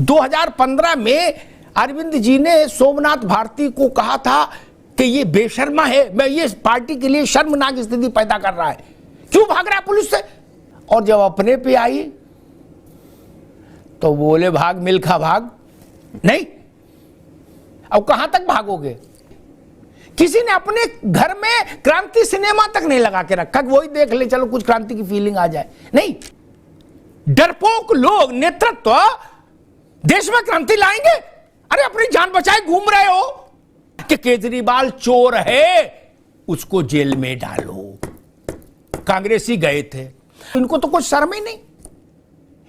2015 में अरविंद जी ने सोमनाथ भारती को कहा था कि ये बेशर्मा है, मैं ये पार्टी के लिए शर्मनाक स्थिति पैदा कर रहा है, क्यों भाग रहा है पुलिस से। और जब अपने पे आई तो बोले भाग मिल्खा भाग। नहीं, अब कहां तक भागोगे। किसी ने अपने घर में क्रांति सिनेमा तक नहीं लगा के रखा, वही देख ले चलो कुछ क्रांति की फीलिंग आ जाए। नहीं, डरपोक लोग नेतृत्व देश में क्रांति लाएंगे। अरे अपनी जान बचाए घूम रहे हो कि केजरीवाल चोर है, उसको जेल में डालो। कांग्रेसी गए थे, इनको तो कुछ शर्म ही नहीं,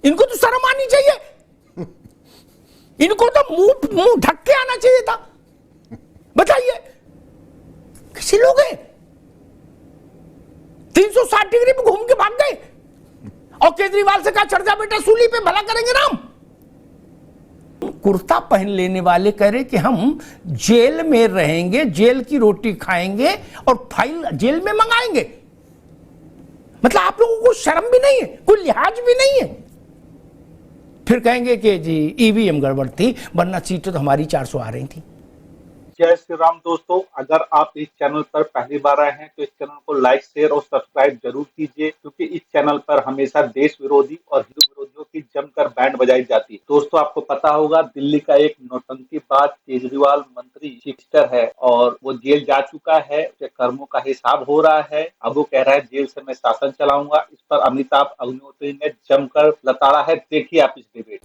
इनको तो शर्म आनी चाहिए, इनको तो मुंह ढक के आना चाहिए था। बताइए किसी लोग हैं 360 डिग्री पे घूम के भाग गए और केजरीवाल से कहा चढ़ जा बेटा सूली पे, भला करेंगे राम। कुर्ता पहन लेने वाले कह रहे कि हम जेल में रहेंगे, जेल की रोटी खाएंगे और फाइल जेल में मंगाएंगे। मतलब आप लोगों को शर्म भी नहीं है, कोई लिहाज भी नहीं है। फिर कहेंगे कि जी ईवीएम गड़बड़ थी, वरना सीटें तो हमारी 400 आ रही थी। जय श्री राम दोस्तों, अगर आप इस चैनल पर पहली बार आए हैं तो इस चैनल को लाइक, शेयर और सब्सक्राइब जरूर कीजिए, क्योंकि इस चैनल पर हमेशा देश विरोधी और हिंदू विरोधियों की जमकर बैंड बजाई जाती है। दोस्तों आपको पता होगा, दिल्ली का एक नौटंकीबाज केजरीवाल मंत्री चिप्सटर है और वो जेल जा चुका है, उसके कर्मों का हिसाब हो रहा है। अब वो कह रहा है जेल से मैं शासन चलाऊंगा। इस पर अमिताभ अग्निहोत्री ने जमकर लताड़ा है। देखिए आप इस डिबेट।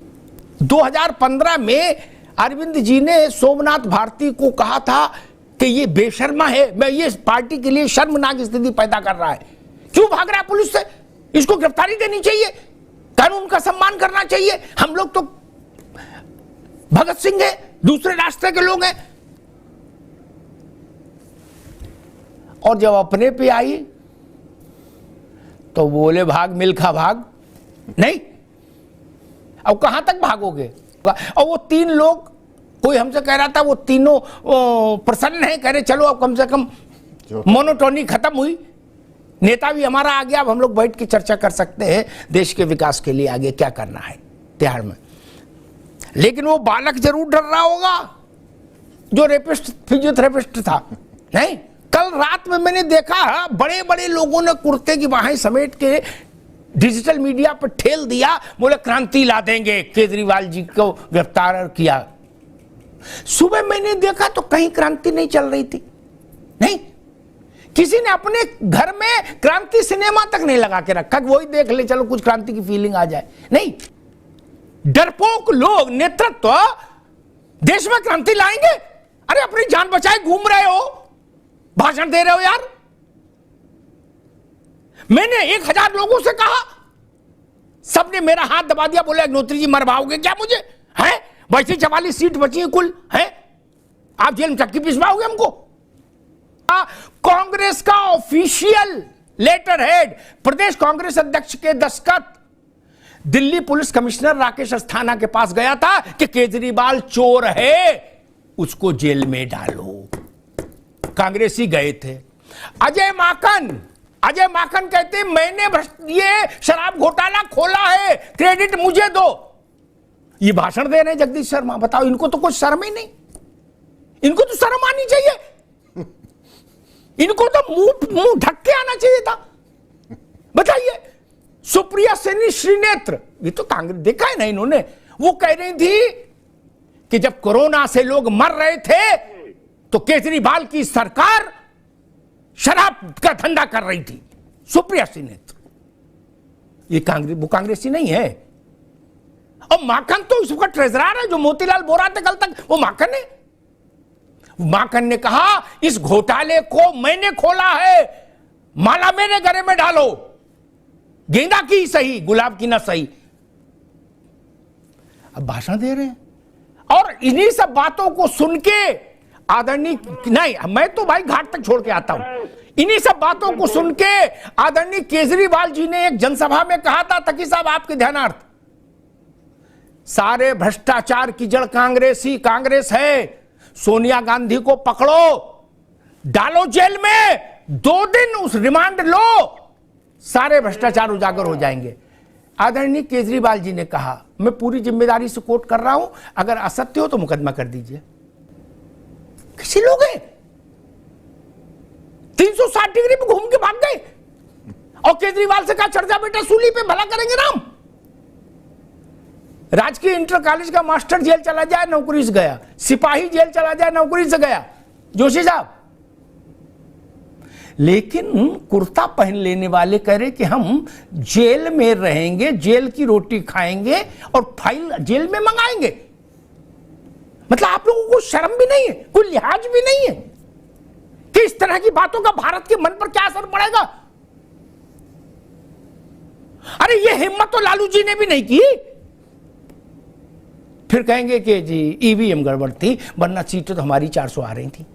2015 में अरविंद जी ने सोमनाथ भारती को कहा था कि ये बेशर्मा है, मैं ये पार्टी के लिए शर्मनाक स्थिति पैदा कर रहा है, क्यों भाग रहा है पुलिस से। इसको गिरफ्तारी देनी चाहिए, कानून का सम्मान करना चाहिए। हम लोग तो भगत सिंह है, दूसरे रास्ते के लोग हैं। और जब अपने पे आई तो बोले भाग मिल्खा भाग। नहीं, अब कहां तक भागोगे। और वो 3 लोग, कोई हमसे कह रहा था वो तीनों प्रसन्न है, कह रहे चलो अब कम से कम मोनोटोनी खत्म हुई, नेता भी हमारा आ गया, अब हम लोग बैठ के चर्चा कर सकते हैं देश के विकास के लिए आगे क्या करना है तिहाड़ में। लेकिन वो बालक जरूर डर रहा होगा जो रेपिस्ट फिजियोथेरेपिस्ट था। नहीं, कल रात में मैंने देखा बड़े बड़े लोगों ने कुर्ते की बाहें समेट के डिजिटल मीडिया पर ठेल दिया, बोले क्रांति ला देंगे, केजरीवाल जी को गिरफ्तार किया। सुबह मैंने देखा तो कहीं क्रांति नहीं चल रही थी। नहीं, किसी ने अपने घर में क्रांति सिनेमा तक नहीं लगा के रखा, वही देख ले चलो कुछ क्रांति की फीलिंग आ जाए। नहीं, डरपोक लोग नेतृत्व देश में क्रांति लाएंगे। अरे अपनी जान बचाए घूम रहे हो, भाषण दे रहे हो यार। मैंने 1000 लोगों से कहा, सबने मेरा हाथ दबा दिया, बोले अग्निहोत्री जी मरवाओगे क्या मुझे, है वैसे 44 सीट बची है कुल, है आप जेल में चक्की पिसवाओगे हमको। कांग्रेस का ऑफिशियल लेटर हेड प्रदेश कांग्रेस अध्यक्ष के दस्तखत दिल्ली पुलिस कमिश्नर राकेश अस्थाना के पास गया था कि केजरीवाल चोर है, उसको जेल में डालो। कांग्रेसी गए थे। अजय माकन कहते मैंने ये शराब घोटाला खोला है, क्रेडिट मुझे दो। ये भाषण दे रहे हैं जगदीश शर्मा। बताओ, इनको तो कुछ शर्म ही नहीं, इनको तो शर्म आनी चाहिए, इनको तो मुंह ढक के आना चाहिए था। बताइए, सुप्रिया सेनी श्रीनेत्र, ये तो कांग्रेस देखा है ना इन्होंने, वो कह रही थी कि जब कोरोना से लोग मर रहे थे तो केजरीवाल की सरकार शराब का धंधा कर रही थी। सुप्रिया श्रीनेत्र, ये वो कांग्रेसी नहीं है। और माखन तो इसका ट्रेजरर है, जो मोतीलाल वोरा थे कल तक, वो माखन है। माखन ने कहा इस घोटाले को मैंने खोला है, माला मेरे गले में डालो, गेंदा की सही गुलाब की ना सही। अब भाषण दे रहे हैं और इन्हीं सब बातों को सुन के आदरणीय, नहीं मैं तो भाई घाट तक छोड़ के आता हूं, इन्हीं सब बातों को सुन के आदरणीय केजरीवाल जी ने एक जनसभा में कहा था, तकी साहब आपके ध्यानार्थ, सारे भ्रष्टाचार की जड़ कांग्रेस है। सोनिया गांधी को पकड़ो, डालो जेल में, 2 दिन उस रिमांड लो, सारे भ्रष्टाचार उजागर हो जाएंगे। आदरणीय केजरीवाल जी ने कहा, मैं पूरी जिम्मेदारी से कोट कर रहा हूं, अगर असत्य हो तो मुकदमा कर दीजिए। किसी लोग हैं 360 डिग्री पे घूम के भाग गए और केजरीवाल से कहा चढ़ जा बेटा सूली पे, भला करेंगे राम। राजकीय इंटर कॉलेज का मास्टर जेल चला जाए, नौकरी से गया। सिपाही जेल चला जाए, नौकरी से गया, जोशी साहब। लेकिन कुर्ता पहन लेने वाले कह रहे कि हम जेल में रहेंगे, जेल की रोटी खाएंगे और फाइल जेल में मंगाएंगे। मतलब आप लोगों को शर्म भी नहीं है, कोई लिहाज भी नहीं है कि इस तरह की बातों का भारत के मन पर क्या असर पड़ेगा। अरे ये हिम्मत तो लालू जी ने भी नहीं की। फिर कहेंगे कि जी ईवीएम गड़बड़ थी, वरना सीटें तो हमारी 400 आ रही थी।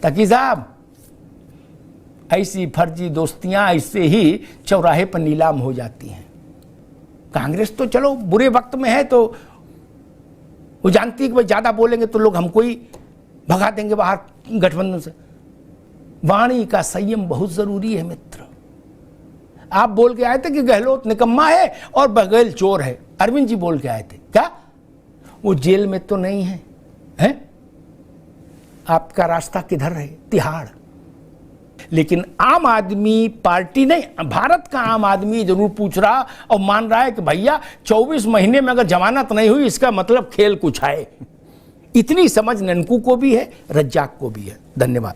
तकी साहब, ऐसी फर्जी दोस्तियां ऐसे ही चौराहे पर नीलाम हो जाती हैं। कांग्रेस तो चलो बुरे वक्त में है, तो वो जानती है कि भाई ज्यादा बोलेंगे तो लोग हमको ही भगा देंगे बाहर गठबंधन से। वाणी का संयम बहुत जरूरी है मित्र। आप बोल के आए थे कि गहलोत निकम्मा है और बघेल चोर है, अरविंद जी बोल के आए थे। क्या वो जेल में तो नहीं है, हैं? आपका रास्ता किधर है? तिहाड़। लेकिन आम आदमी पार्टी नहीं, भारत का आम आदमी जरूर पूछ रहा और मान रहा है कि भैया 24 महीने में अगर जमानत नहीं हुई इसका मतलब खेल कुछ है। इतनी समझ ननकू को भी है, रज्जाक को भी है। धन्यवाद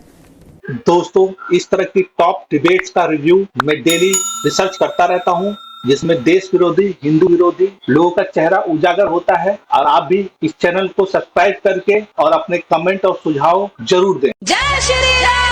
दोस्तों, इस तरह की टॉप डिबेट्स का रिव्यू मैं डेली रिसर्च करता रहता हूं, जिसमें देश विरोधी, हिंदू विरोधी लोगों का चेहरा उजागर होता है। और आप भी इस चैनल को सब्सक्राइब करके और अपने कमेंट और सुझाव जरूर दें। जय श्री राम।